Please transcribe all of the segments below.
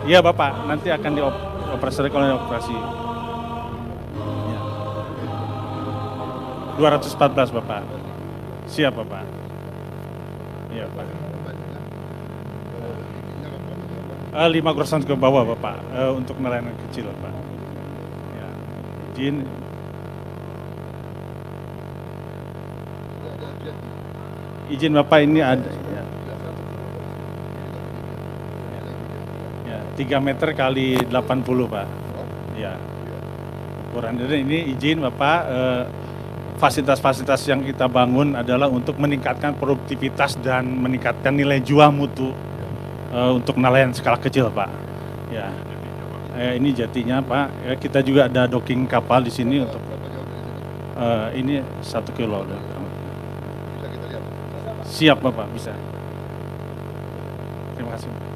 Iya Bapak, nanti akan dioperasi oleh operasi. Ya. 214 Bapak. Siap Bapak. Iya Pak. 5 grosan ke bawah Bapak, untuk nelayan kecil Pak. Ya. Izin, izin Bapak ini ada ya, 3 meter kali 80 Pak. Ya. Ukuran ini izin Bapak, fasilitas-fasilitas yang kita bangun adalah untuk meningkatkan produktivitas dan meningkatkan nilai jual mutu untuk nelayan skala kecil Pak. Ya. Ini jatinya Pak. Kita juga ada docking kapal di sini untuk ini 1 kilo. Siap Bapak, bisa. Terima kasih.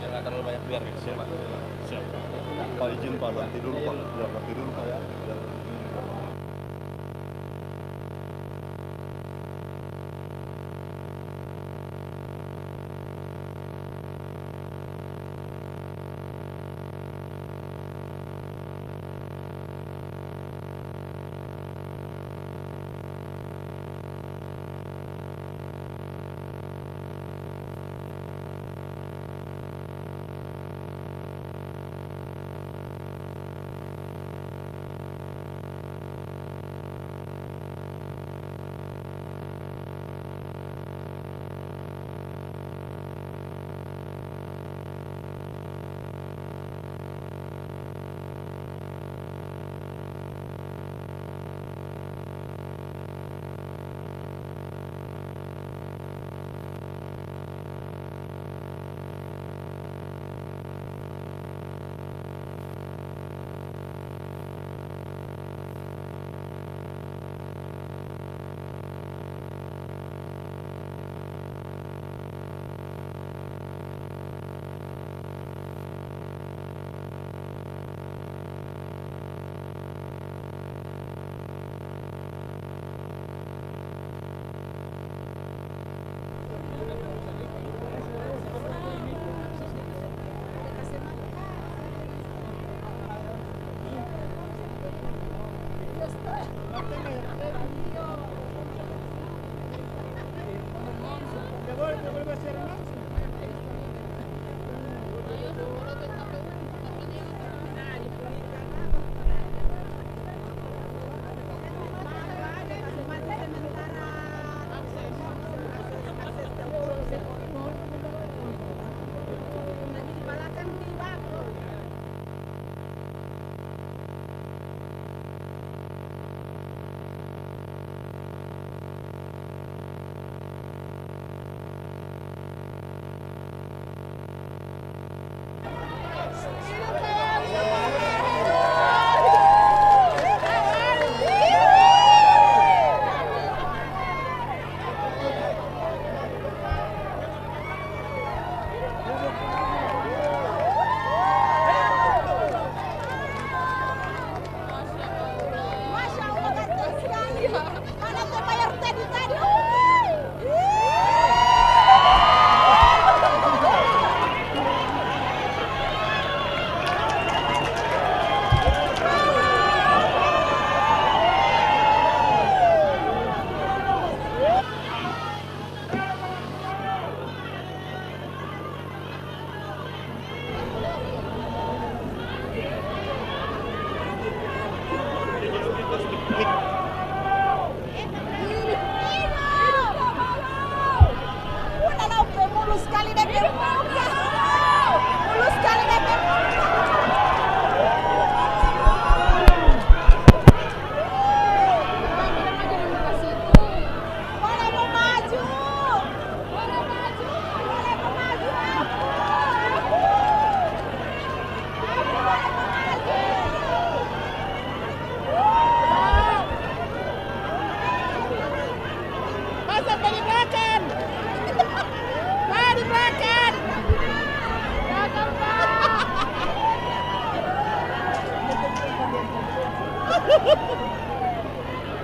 Biar nggak terlalu banyak biar Siap. Siap. Pak izin Pak, nanti dulu Pak, biar nanti dulu Pak ya.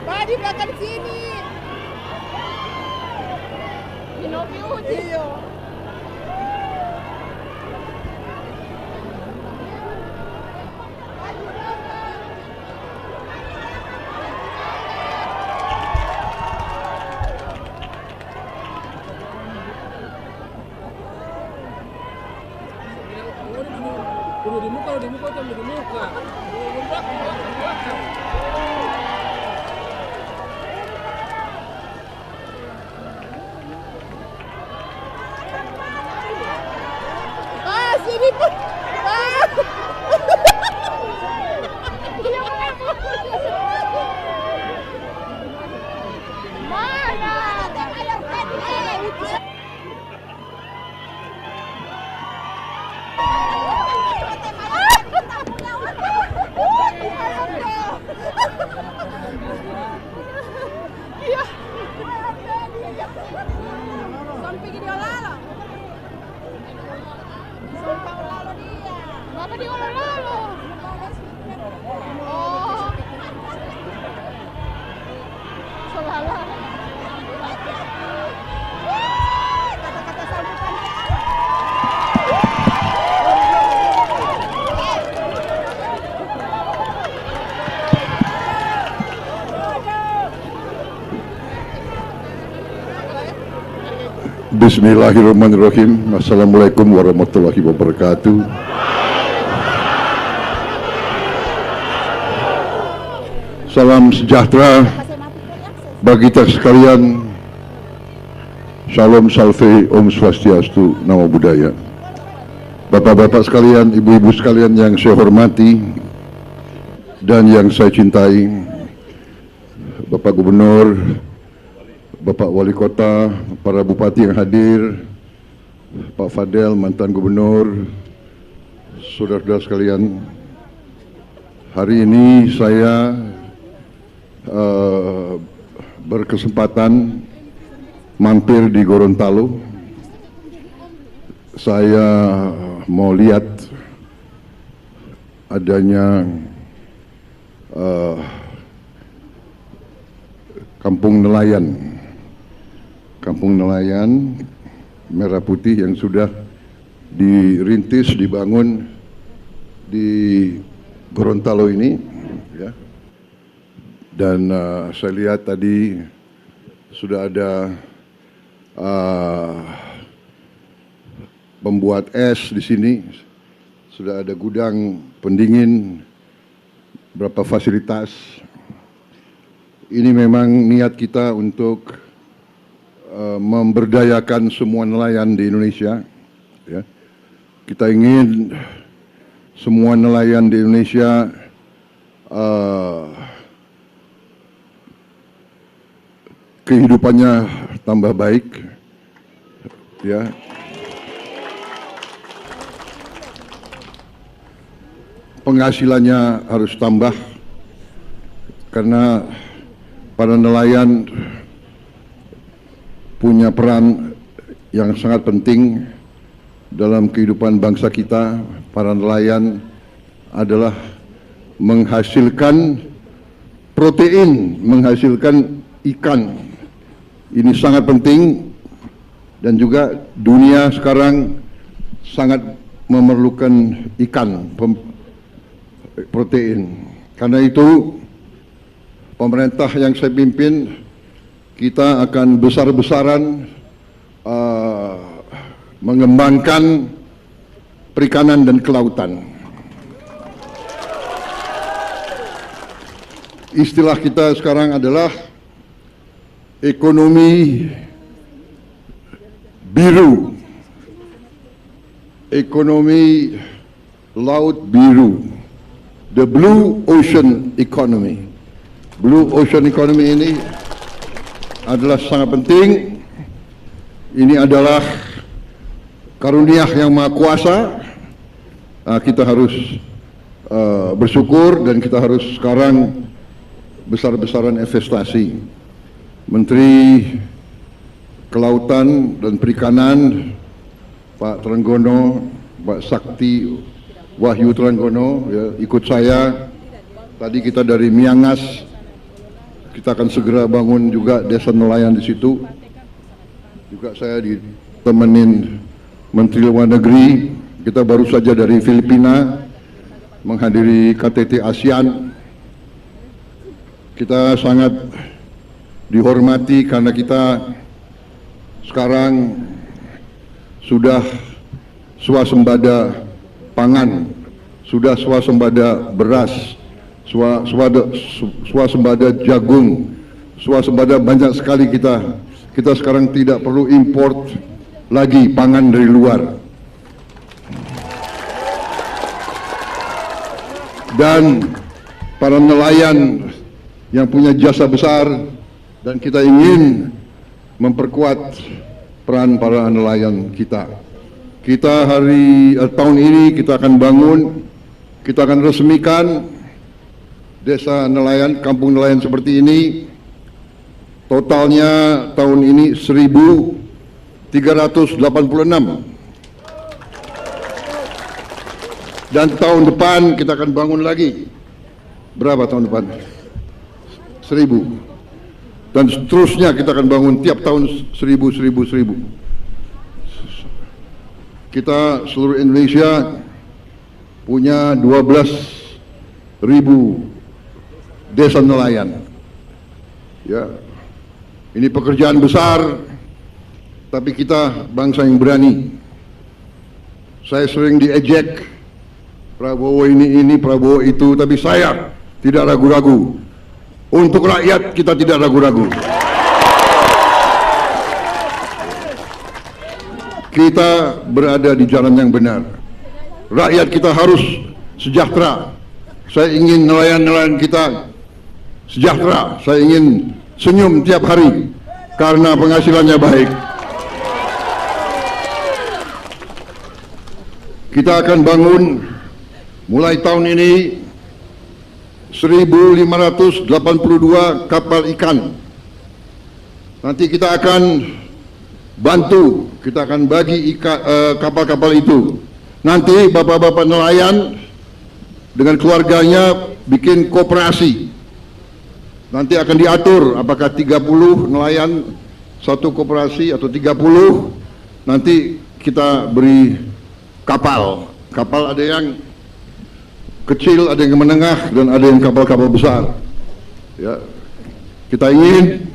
Pak, di belakang sini. Iya. Duduk di muka, di muka, di muka. Di belakang. Ah, sini Pak. Ah. Mana? Ayo tadi. Sampai gini lalo. Kenapa dia lalo? Oh. Salah. Kata-kata sambutan. Bismillahirrahmanirrahim. Assalamualaikum warahmatullahi wabarakatuh. Salam sejahtera bagi kita sekalian. Shalom Salve, Om Swastiastu, Namo Buddhaya. Bapak-bapak sekalian, ibu-ibu sekalian yang saya hormati dan yang saya cintai, Bapak Gubernur, Bapak Wali Kota, para bupati yang hadir, Pak Fadel, mantan gubernur, saudara-saudara sekalian. Hari ini saya berkesempatan mampir di Gorontalo. Saya mau lihat adanya kampung nelayan Merah Putih yang sudah dirintis, dibangun di Gorontalo ini, ya. Dan saya lihat tadi sudah ada pembuat es di sini, sudah ada gudang pendingin, berapa fasilitas. Ini memang niat kita untuk memberdayakan semua nelayan di Indonesia, ya. Kita ingin semua nelayan di Indonesia kehidupannya tambah baik, ya. Penghasilannya harus tambah karena para nelayan punya peran yang sangat penting dalam kehidupan bangsa kita. Para nelayan adalah menghasilkan protein, menghasilkan ikan. Ini sangat penting dan juga dunia sekarang sangat memerlukan ikan, protein. Karena itu pemerintah yang saya pimpin, kita akan besar-besaran mengembangkan perikanan dan kelautan. Istilah kita sekarang adalah ekonomi biru, ekonomi laut biru, the blue ocean economy. Blue ocean economy ini adalah sangat penting. Ini adalah karunia yang maha kuasa. Kita harus bersyukur dan kita harus sekarang besar-besaran investasi. Menteri Kelautan dan Perikanan Pak Trenggono, Pak Sakti Wahyu Trenggono, ya, ikut saya Tadi kita dari Miangas, kita akan segera bangun juga desa nelayan di situ. Juga saya ditemenin Menteri Luar Negeri. Kita baru saja dari Filipina menghadiri KTT ASEAN. Kita sangat dihormati karena kita sekarang sudah swasembada pangan, sudah swasembada beras, swasembada jagung, swasembada banyak sekali kita. Kita sekarang tidak perlu import lagi pangan dari luar. Dan para nelayan yang punya jasa besar, dan kita ingin memperkuat peran para nelayan kita. Kita tahun ini kita akan bangun, kita akan resmikan desa nelayan, kampung nelayan seperti ini. Totalnya tahun ini 1.386. Dan tahun depan kita akan bangun lagi. Berapa tahun depan? 1.000. Dan seterusnya kita akan bangun tiap tahun 1.000. Kita seluruh Indonesia punya 12.000 desa nelayan. Ya, ini pekerjaan besar, tapi kita bangsa yang berani. Saya sering diejek, Prabowo ini, Prabowo itu, tapi saya tidak ragu-ragu. Untuk rakyat kita tidak ragu-ragu. Kita berada di jalan yang benar. Rakyat kita harus sejahtera. Saya ingin nelayan-nelayan kita sejahtera. Saya ingin senyum tiap hari karena penghasilannya baik. Kita akan bangun mulai tahun ini 1.582 kapal ikan. Nanti kita akan bantu, kita akan bagi kapal-kapal itu. Nanti bapak-bapak nelayan dengan keluarganya bikin koperasi. Nanti akan diatur apakah 30 nelayan satu koperasi atau 30. Nanti kita beri kapal. Kapal ada yang kecil, ada yang menengah, dan ada yang kapal-kapal besar. Ya, kita ingin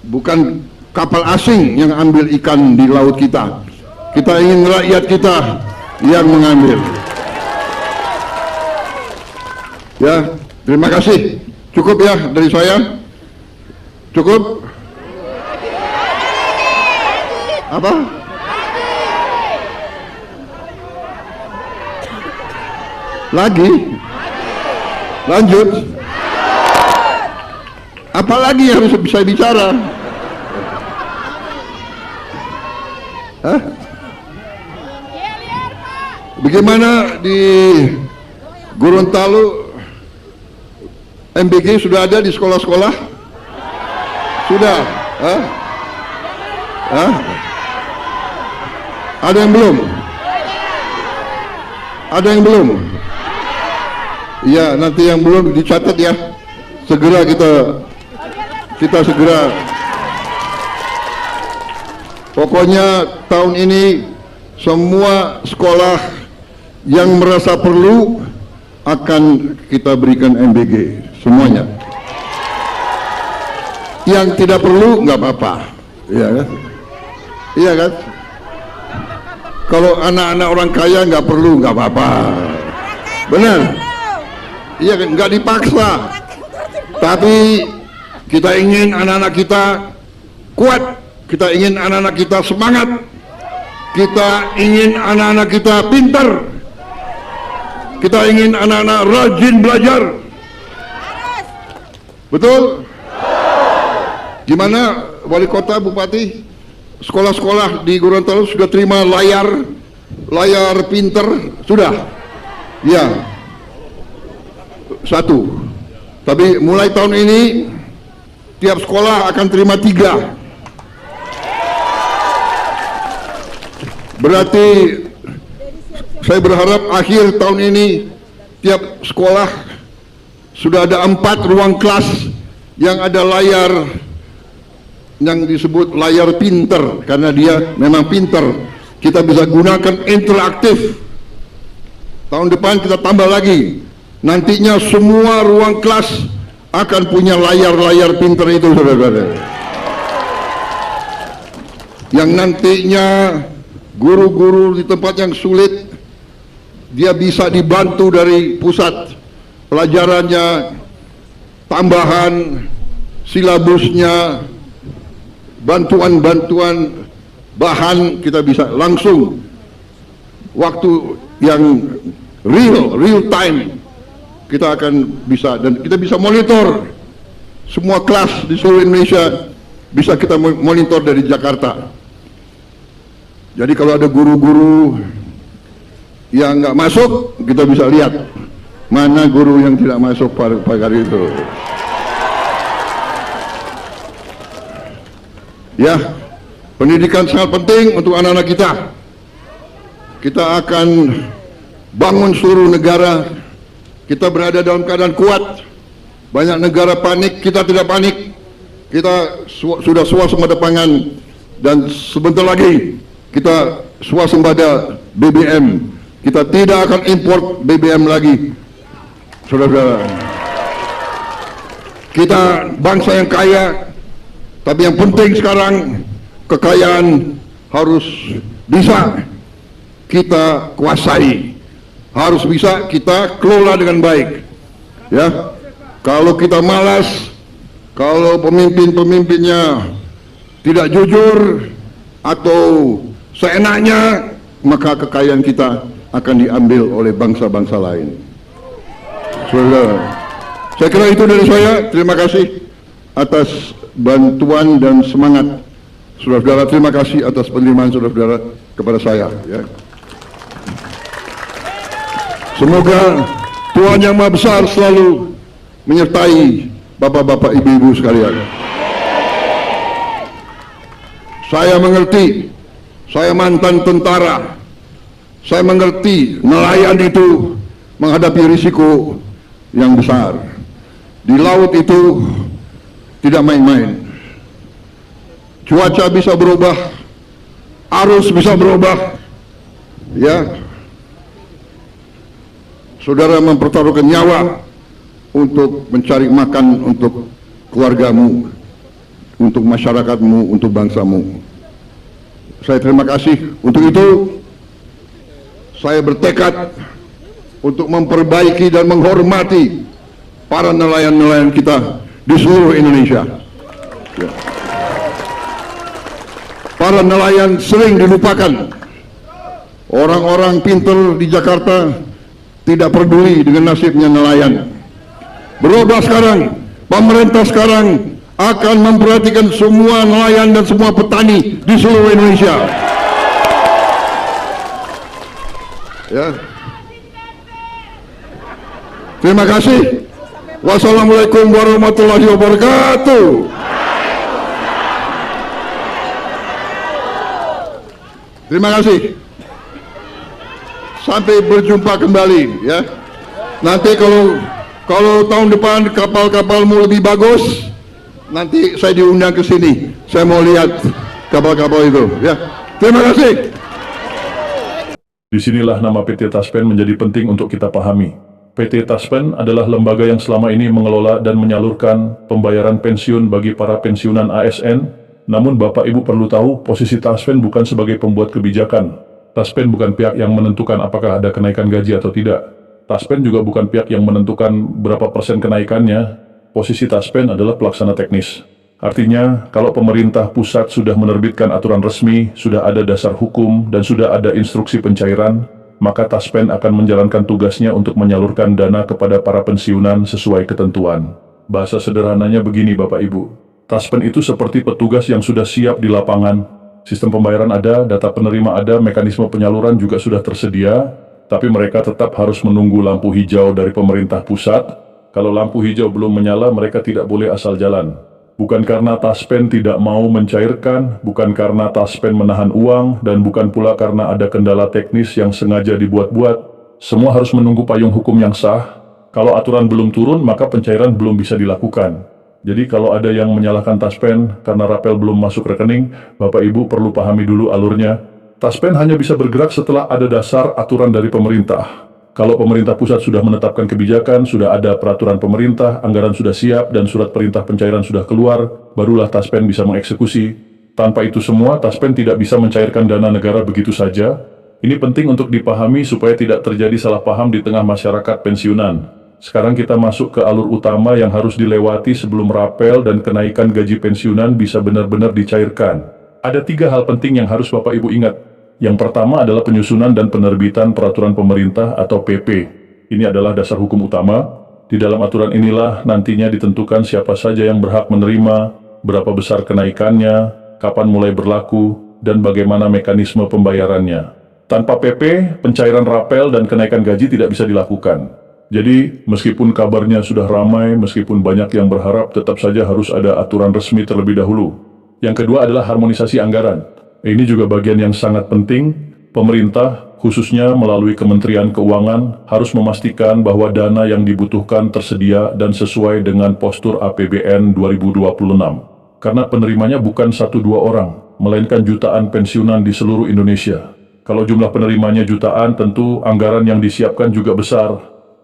bukan kapal asing yang ambil ikan di laut kita. Kita ingin rakyat kita yang mengambil. Ya, terima kasih. Cukup ya dari saya? Cukup? Apa? Lagi? Lanjut? Apalagi yang harus bisa bicara? Hah? Bagaimana di Gorontalo MBG sudah ada di sekolah-sekolah? Sudah? Hah? Hah? Ada yang belum? Ada yang belum? Iya, nanti yang belum dicatat ya. Segera kita segera. Pokoknya tahun ini semua sekolah yang merasa perlu akan kita berikan MBG semuanya. Yang tidak perlu nggak apa-apa, iya kan? Iya kan? Kalau anak-anak orang kaya nggak perlu nggak apa-apa, benar? Iya kan? Nggak dipaksa. Tapi kita ingin anak-anak kita kuat, kita ingin anak-anak kita semangat, kita ingin anak-anak kita pintar, kita ingin anak-anak rajin belajar. Betul? Gimana wali kota, bupati, sekolah-sekolah di Gorontalo sudah terima layar pinter? Sudah? Ya, satu. Tapi mulai tahun ini tiap sekolah akan terima 3. Berarti saya berharap akhir tahun ini tiap sekolah sudah ada 4 ruang kelas yang ada layar yang disebut layar pinter, karena dia memang pinter. Kita bisa gunakan interaktif. Tahun depan kita tambah lagi. Nantinya semua ruang kelas akan punya layar-layar pinter itu, saudara-saudara. Yang nantinya guru-guru di tempat yang sulit, dia bisa dibantu dari pusat pelajarannya, tambahan silabusnya, bantuan-bantuan bahan, kita bisa langsung waktu yang real time kita akan bisa, dan kita bisa monitor semua kelas di seluruh Indonesia, bisa kita monitor dari Jakarta. Jadi kalau ada guru-guru yang nggak masuk, kita bisa lihat mana guru yang tidak masuk pada hari itu. Ya, pendidikan sangat penting untuk anak-anak kita. Kita akan bangun seluruh negara. Kita berada dalam keadaan kuat. Banyak negara panik, kita tidak panik. Kita sudah swasembada pangan, dan sebentar lagi kita swasembada BBM. Kita tidak akan import BBM lagi, saudara-saudara. Kita bangsa yang kaya, tapi yang penting sekarang kekayaan harus bisa kita kuasai, harus bisa kita kelola dengan baik. Ya, kalau kita malas, kalau pemimpin-pemimpinnya tidak jujur atau seenaknya, maka kekayaan kita akan diambil oleh bangsa-bangsa lain. Saudara, saya kira itu dari saya. Terima kasih atas bantuan dan semangat saudara-saudara. Terima kasih atas penerimaan saudara-saudara kepada saya. Ya. Semoga Tuhan Yang Maha Besar selalu menyertai bapak-bapak, ibu-ibu sekalian. Saya mengerti, saya mantan tentara, saya mengerti nelayan itu menghadapi risiko yang besar. Di laut itu tidak main-main. Cuaca bisa berubah, arus bisa berubah. Ya, saudara mempertaruhkan nyawa untuk mencari makan untuk keluargamu, untuk masyarakatmu, untuk bangsamu. Saya terima kasih. Untuk itu saya bertekad untuk memperbaiki dan menghormati para nelayan-nelayan kita di seluruh Indonesia. Ya. Para nelayan sering dilupakan. Orang-orang pintar di Jakarta tidak peduli dengan nasibnya nelayan. Berubah sekarang, pemerintah sekarang akan memperhatikan semua nelayan dan semua petani di seluruh Indonesia. Ya. Terima kasih. Wassalamualaikum warahmatullahi wabarakatuh. Terima kasih. Sampai berjumpa kembali, ya. Nanti kalau tahun depan kapal-kapalmu lebih bagus, nanti saya diundang ke sini. Saya mau lihat kapal-kapal itu, ya. Terima kasih. Disinilah nama PT Taspen menjadi penting untuk kita pahami. PT Taspen adalah lembaga yang selama ini mengelola dan menyalurkan pembayaran pensiun bagi para pensiunan ASN. Namun Bapak Ibu perlu tahu, posisi Taspen bukan sebagai pembuat kebijakan. Taspen bukan pihak yang menentukan apakah ada kenaikan gaji atau tidak. Taspen juga bukan pihak yang menentukan berapa persen kenaikannya. Posisi Taspen adalah pelaksana teknis. Artinya, kalau pemerintah pusat sudah menerbitkan aturan resmi, sudah ada dasar hukum, dan sudah ada instruksi pencairan, maka Taspen akan menjalankan tugasnya untuk menyalurkan dana kepada para pensiunan sesuai ketentuan. Bahasa sederhananya begini Bapak Ibu, Taspen itu seperti petugas yang sudah siap di lapangan. Sistem pembayaran ada, data penerima ada, mekanisme penyaluran juga sudah tersedia, tapi mereka tetap harus menunggu lampu hijau dari pemerintah pusat. Kalau lampu hijau belum menyala, mereka tidak boleh asal jalan. Bukan karena Taspen tidak mau mencairkan, bukan karena Taspen menahan uang, dan bukan pula karena ada kendala teknis yang sengaja dibuat-buat, semua harus menunggu payung hukum yang sah. Kalau aturan belum turun, maka pencairan belum bisa dilakukan. Jadi kalau ada yang menyalahkan Taspen karena rapel belum masuk rekening, Bapak Ibu perlu pahami dulu alurnya. Taspen hanya bisa bergerak setelah ada dasar aturan dari pemerintah. Kalau pemerintah pusat sudah menetapkan kebijakan, sudah ada peraturan pemerintah, anggaran sudah siap, dan surat perintah pencairan sudah keluar, barulah Taspen bisa mengeksekusi. Tanpa itu semua, Taspen tidak bisa mencairkan dana negara begitu saja. Ini penting untuk dipahami supaya tidak terjadi salah paham di tengah masyarakat pensiunan. Sekarang kita masuk ke alur utama yang harus dilewati sebelum rapel dan kenaikan gaji pensiunan bisa benar-benar dicairkan. Ada 3 hal penting yang harus Bapak Ibu ingat. Yang pertama adalah penyusunan dan penerbitan peraturan pemerintah atau PP. Ini adalah dasar hukum utama. Di dalam aturan inilah nantinya ditentukan siapa saja yang berhak menerima, berapa besar kenaikannya, kapan mulai berlaku, dan bagaimana mekanisme pembayarannya. Tanpa PP, pencairan rapel dan kenaikan gaji tidak bisa dilakukan. Jadi, meskipun kabarnya sudah ramai, meskipun banyak yang berharap, tetap saja harus ada aturan resmi terlebih dahulu. Yang kedua adalah harmonisasi anggaran. Ini juga bagian yang sangat penting. Pemerintah, khususnya melalui Kementerian Keuangan, harus memastikan bahwa dana yang dibutuhkan tersedia dan sesuai dengan postur APBN 2026. Karena penerimanya bukan 1-2 orang, melainkan jutaan pensiunan di seluruh Indonesia. Kalau jumlah penerimanya jutaan, tentu anggaran yang disiapkan juga besar.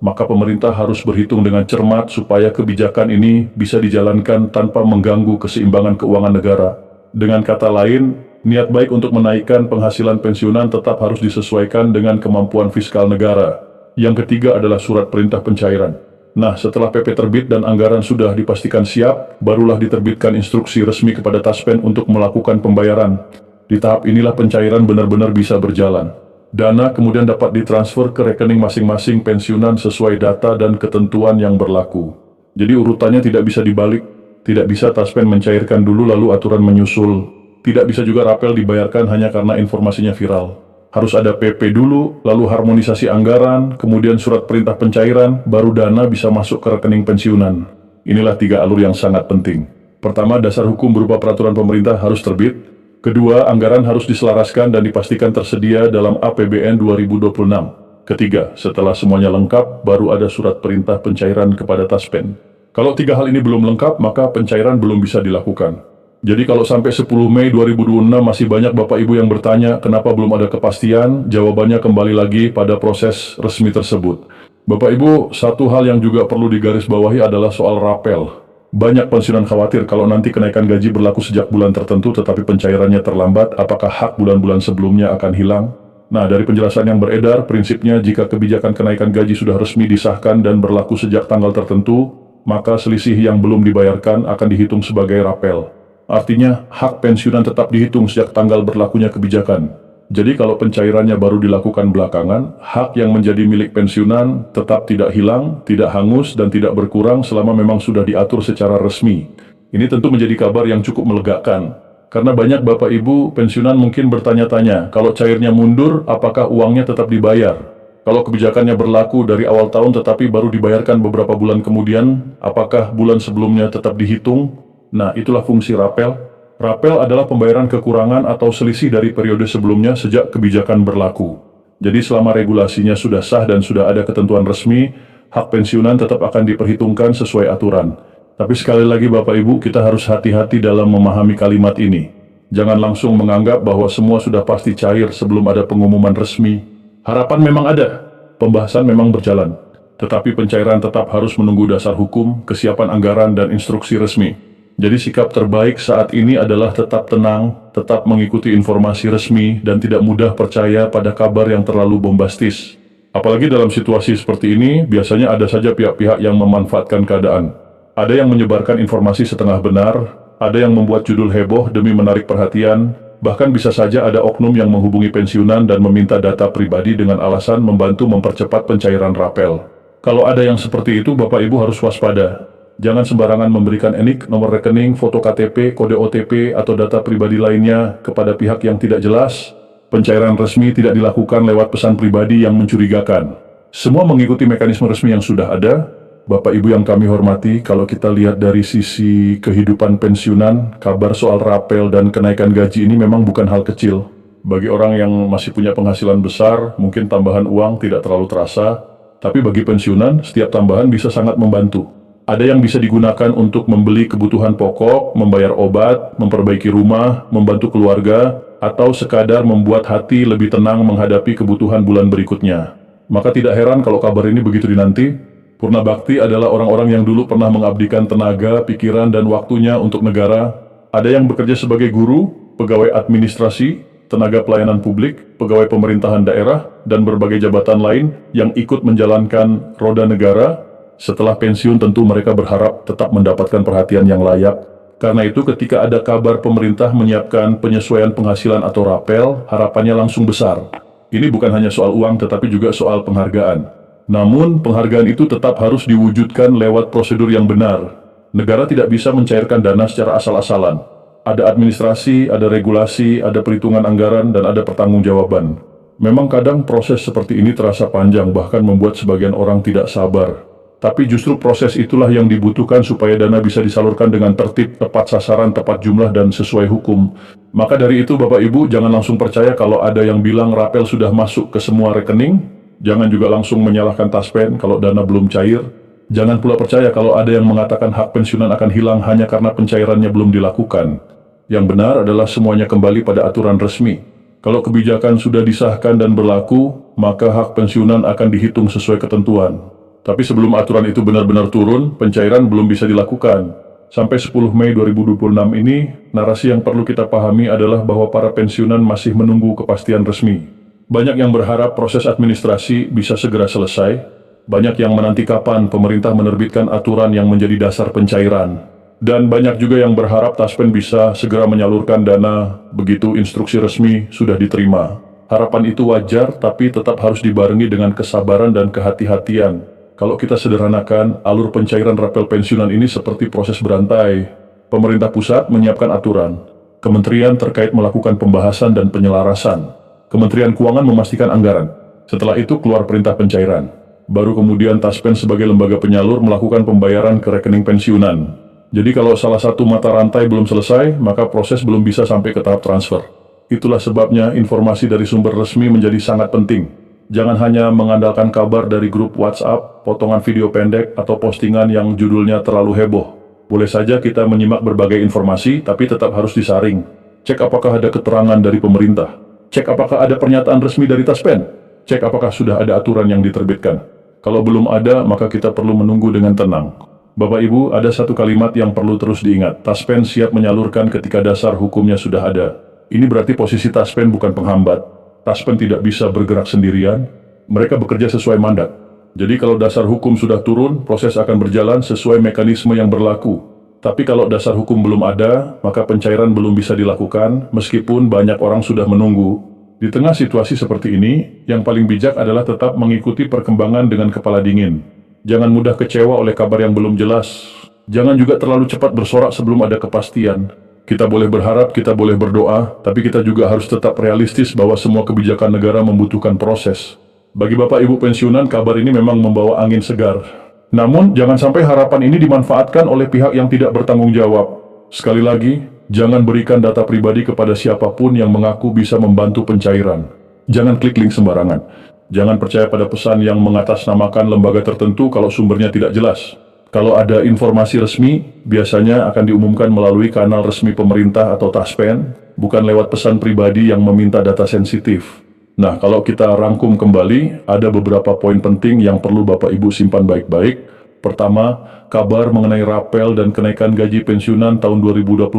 Maka pemerintah harus berhitung dengan cermat supaya kebijakan ini bisa dijalankan tanpa mengganggu keseimbangan keuangan negara. Dengan kata lain, niat baik untuk menaikkan penghasilan pensiunan tetap harus disesuaikan dengan kemampuan fiskal negara. Yang ketiga adalah surat perintah pencairan. Nah, setelah PP terbit dan anggaran sudah dipastikan siap, barulah diterbitkan instruksi resmi kepada Taspen untuk melakukan pembayaran. Di tahap inilah pencairan benar-benar bisa berjalan. Dana kemudian dapat ditransfer ke rekening masing-masing pensiunan sesuai data dan ketentuan yang berlaku. Jadi urutannya tidak bisa dibalik, tidak bisa Taspen mencairkan dulu lalu aturan menyusul. Tidak bisa juga rapel dibayarkan hanya karena informasinya viral. Harus ada PP dulu, lalu harmonisasi anggaran, kemudian surat perintah pencairan, baru dana bisa masuk ke rekening pensiunan. Inilah 3 alur yang sangat penting. Pertama, dasar hukum berupa peraturan pemerintah harus terbit. Kedua, anggaran harus diselaraskan dan dipastikan tersedia dalam APBN 2026. Ketiga, setelah semuanya lengkap, baru ada surat perintah pencairan kepada Taspen. Kalau 3 hal ini belum lengkap, maka pencairan belum bisa dilakukan. Jadi kalau sampai 10 Mei 2026 masih banyak Bapak Ibu yang bertanya kenapa belum ada kepastian, jawabannya kembali lagi pada proses resmi tersebut. Bapak Ibu, satu hal yang juga perlu digarisbawahi adalah soal rapel. Banyak pensiunan khawatir kalau nanti kenaikan gaji berlaku sejak bulan tertentu tetapi pencairannya terlambat, apakah hak bulan-bulan sebelumnya akan hilang? Nah, dari penjelasan yang beredar, prinsipnya jika kebijakan kenaikan gaji sudah resmi disahkan dan berlaku sejak tanggal tertentu, maka selisih yang belum dibayarkan akan dihitung sebagai rapel. Artinya, hak pensiunan tetap dihitung sejak tanggal berlakunya kebijakan. Jadi kalau pencairannya baru dilakukan belakangan, hak yang menjadi milik pensiunan tetap tidak hilang, tidak hangus, dan tidak berkurang selama memang sudah diatur secara resmi. Ini tentu menjadi kabar yang cukup melegakan. Karena banyak Bapak Ibu pensiunan mungkin bertanya-tanya, kalau cairnya mundur, apakah uangnya tetap dibayar? Kalau kebijakannya berlaku dari awal tahun tetapi baru dibayarkan beberapa bulan kemudian, apakah bulan sebelumnya tetap dihitung? Nah, itulah fungsi rapel. Rapel adalah pembayaran kekurangan atau selisih dari periode sebelumnya sejak kebijakan berlaku. Jadi selama regulasinya sudah sah dan sudah ada ketentuan resmi, hak pensiunan tetap akan diperhitungkan sesuai aturan. Tapi sekali lagi Bapak Ibu, kita harus hati-hati dalam memahami kalimat ini. Jangan langsung menganggap bahwa semua sudah pasti cair sebelum ada pengumuman resmi. Harapan memang ada, pembahasan memang berjalan. Tetapi pencairan tetap harus menunggu dasar hukum, kesiapan anggaran, dan instruksi resmi. Jadi sikap terbaik saat ini adalah tetap tenang, tetap mengikuti informasi resmi, dan tidak mudah percaya pada kabar yang terlalu bombastis. Apalagi dalam situasi seperti ini, biasanya ada saja pihak-pihak yang memanfaatkan keadaan. Ada yang menyebarkan informasi setengah benar, ada yang membuat judul heboh demi menarik perhatian, bahkan bisa saja ada oknum yang menghubungi pensiunan dan meminta data pribadi dengan alasan membantu mempercepat pencairan rapel. Kalau ada yang seperti itu, Bapak Ibu harus waspada. Jangan sembarangan memberikan NIK, nomor rekening, foto KTP, kode OTP, atau data pribadi lainnya kepada pihak yang tidak jelas. Pencairan resmi tidak dilakukan lewat pesan pribadi yang mencurigakan. Semua mengikuti mekanisme resmi yang sudah ada. Bapak Ibu yang kami hormati, kalau kita lihat dari sisi kehidupan pensiunan, kabar soal rapel dan kenaikan gaji ini memang bukan hal kecil. Bagi orang yang masih punya penghasilan besar, mungkin tambahan uang tidak terlalu terasa, tapi bagi pensiunan, setiap tambahan bisa sangat membantu. Ada yang bisa digunakan untuk membeli kebutuhan pokok, membayar obat, memperbaiki rumah, membantu keluarga, atau sekadar membuat hati lebih tenang menghadapi kebutuhan bulan berikutnya. Maka tidak heran kalau kabar ini begitu dinanti. Purna Bakti adalah orang-orang yang dulu pernah mengabdikan tenaga, pikiran, dan waktunya untuk negara. Ada yang bekerja sebagai guru, pegawai administrasi, tenaga pelayanan publik, pegawai pemerintahan daerah, dan berbagai jabatan lain yang ikut menjalankan roda negara. Setelah pensiun tentu mereka berharap tetap mendapatkan perhatian yang layak. Karena itu ketika ada kabar pemerintah menyiapkan penyesuaian penghasilan atau rapel, harapannya langsung besar. Ini bukan hanya soal uang tetapi juga soal penghargaan. Namun penghargaan itu tetap harus diwujudkan lewat prosedur yang benar. Negara tidak bisa mencairkan dana secara asal-asalan. Ada administrasi, ada regulasi, ada perhitungan anggaran, dan ada pertanggungjawaban. Memang kadang proses seperti ini terasa panjang, bahkan membuat sebagian orang tidak sabar. Tapi justru proses itulah yang dibutuhkan supaya dana bisa disalurkan dengan tertib, tepat sasaran, tepat jumlah, dan sesuai hukum. Maka dari itu Bapak Ibu jangan langsung percaya kalau ada yang bilang rapel sudah masuk ke semua rekening. Jangan juga langsung menyalahkan Taspen kalau dana belum cair. Jangan pula percaya kalau ada yang mengatakan hak pensiunan akan hilang hanya karena pencairannya belum dilakukan. Yang benar adalah semuanya kembali pada aturan resmi. Kalau kebijakan sudah disahkan dan berlaku, maka hak pensiunan akan dihitung sesuai ketentuan. Tapi sebelum aturan itu benar-benar turun, pencairan belum bisa dilakukan. Sampai 10 Mei 2026 ini, narasi yang perlu kita pahami adalah bahwa para pensiunan masih menunggu kepastian resmi. Banyak yang berharap proses administrasi bisa segera selesai. Banyak yang menanti kapan pemerintah menerbitkan aturan yang menjadi dasar pencairan. Dan banyak juga yang berharap Taspen bisa segera menyalurkan dana begitu instruksi resmi sudah diterima. Harapan itu wajar, tapi tetap harus dibarengi dengan kesabaran dan kehati-hatian. Kalau kita sederhanakan, alur pencairan rapel pensiunan ini seperti proses berantai. Pemerintah pusat menyiapkan aturan. Kementerian terkait melakukan pembahasan dan penyelarasan. Kementerian Keuangan memastikan anggaran. Setelah itu keluar perintah pencairan. Baru kemudian Taspen sebagai lembaga penyalur melakukan pembayaran ke rekening pensiunan. Jadi kalau salah satu mata rantai belum selesai, maka proses belum bisa sampai ke tahap transfer. Itulah sebabnya informasi dari sumber resmi menjadi sangat penting. Jangan hanya mengandalkan kabar dari grup WhatsApp, potongan video pendek, atau postingan yang judulnya terlalu heboh. Boleh saja kita menyimak berbagai informasi, tapi tetap harus disaring. Cek apakah ada keterangan dari pemerintah. Cek apakah ada pernyataan resmi dari Taspen. Cek apakah sudah ada aturan yang diterbitkan. Kalau belum ada, maka kita perlu menunggu dengan tenang. Bapak Ibu, ada satu kalimat yang perlu terus diingat. Taspen siap menyalurkan ketika dasar hukumnya sudah ada. Ini berarti posisi Taspen bukan penghambat. Taspen tidak bisa bergerak sendirian. Mereka bekerja sesuai mandat. Jadi kalau dasar hukum sudah turun, proses akan berjalan sesuai mekanisme yang berlaku. Tapi kalau dasar hukum belum ada, maka pencairan belum bisa dilakukan, meskipun banyak orang sudah menunggu. Di tengah situasi seperti ini, yang paling bijak adalah tetap mengikuti perkembangan dengan kepala dingin. Jangan mudah kecewa oleh kabar yang belum jelas. Jangan juga terlalu cepat bersorak sebelum ada kepastian. Kita boleh berharap, kita boleh berdoa, tapi kita juga harus tetap realistis bahwa semua kebijakan negara membutuhkan proses. Bagi Bapak Ibu pensiunan, kabar ini memang membawa angin segar. Namun, jangan sampai harapan ini dimanfaatkan oleh pihak yang tidak bertanggung jawab. Sekali lagi, jangan berikan data pribadi kepada siapapun yang mengaku bisa membantu pencairan. Jangan klik link sembarangan. Jangan percaya pada pesan yang mengatasnamakan lembaga tertentu kalau sumbernya tidak jelas. Kalau ada informasi resmi, biasanya akan diumumkan melalui kanal resmi pemerintah atau Taspen, bukan lewat pesan pribadi yang meminta data sensitif. Nah, kalau kita rangkum kembali, ada beberapa poin penting yang perlu Bapak Ibu simpan baik-baik. Pertama, kabar mengenai rapel dan kenaikan gaji pensiunan tahun 2026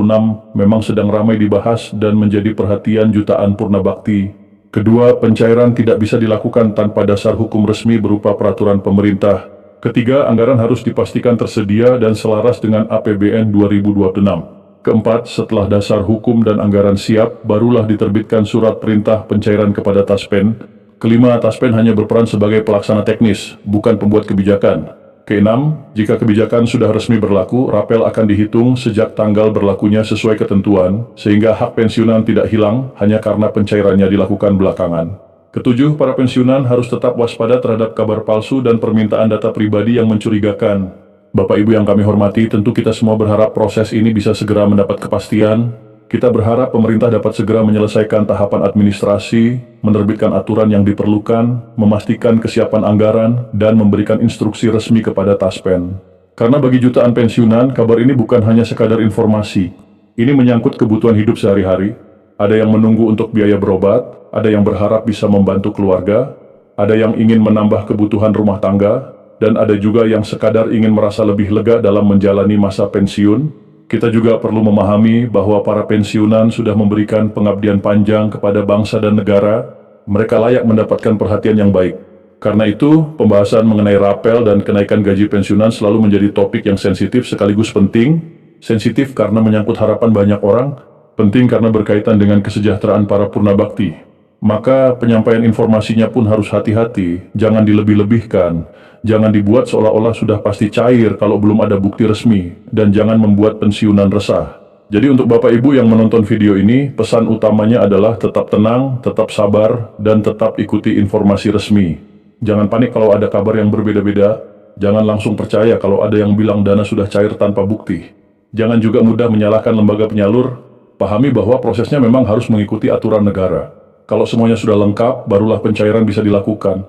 memang sedang ramai dibahas dan menjadi perhatian jutaan Purna Bakti. Kedua, pencairan tidak bisa dilakukan tanpa dasar hukum resmi berupa peraturan pemerintah. Ketiga, anggaran harus dipastikan tersedia dan selaras dengan APBN 2026. Keempat, setelah dasar hukum dan anggaran siap, barulah diterbitkan surat perintah pencairan kepada Taspen. Kelima, Taspen hanya berperan sebagai pelaksana teknis, bukan pembuat kebijakan. Keenam, jika kebijakan sudah resmi berlaku, rapel akan dihitung sejak tanggal berlakunya sesuai ketentuan, sehingga hak pensiunan tidak hilang hanya karena pencairannya dilakukan belakangan. Ketujuh, para pensiunan harus tetap waspada terhadap kabar palsu dan permintaan data pribadi yang mencurigakan. Bapak Ibu yang kami hormati, tentu kita semua berharap proses ini bisa segera mendapat kepastian. Kita berharap pemerintah dapat segera menyelesaikan tahapan administrasi, menerbitkan aturan yang diperlukan, memastikan kesiapan anggaran, dan memberikan instruksi resmi kepada Taspen. Karena bagi jutaan pensiunan, kabar ini bukan hanya sekadar informasi. Ini menyangkut kebutuhan hidup sehari-hari. Ada yang menunggu untuk biaya berobat, ada yang berharap bisa membantu keluarga, ada yang ingin menambah kebutuhan rumah tangga, dan ada juga yang sekadar ingin merasa lebih lega dalam menjalani masa pensiun. Kita juga perlu memahami bahwa para pensiunan sudah memberikan pengabdian panjang kepada bangsa dan negara. Mereka layak mendapatkan perhatian yang baik. Karena itu, pembahasan mengenai rapel dan kenaikan gaji pensiunan selalu menjadi topik yang sensitif sekaligus penting. Sensitif karena menyangkut harapan banyak orang, penting karena berkaitan dengan kesejahteraan para purnabakti. Maka penyampaian informasinya pun harus hati-hati, jangan dilebih-lebihkan. Jangan dibuat seolah-olah sudah pasti cair kalau belum ada bukti resmi, dan jangan membuat pensiunan resah. Jadi untuk Bapak Ibu yang menonton video ini, pesan utamanya adalah tetap tenang, tetap sabar, dan tetap ikuti informasi resmi. Jangan panik kalau ada kabar yang berbeda-beda, jangan langsung percaya kalau ada yang bilang dana sudah cair tanpa bukti. Jangan juga mudah menyalahkan lembaga penyalur, pahami bahwa prosesnya memang harus mengikuti aturan negara. Kalau semuanya sudah lengkap, barulah pencairan bisa dilakukan.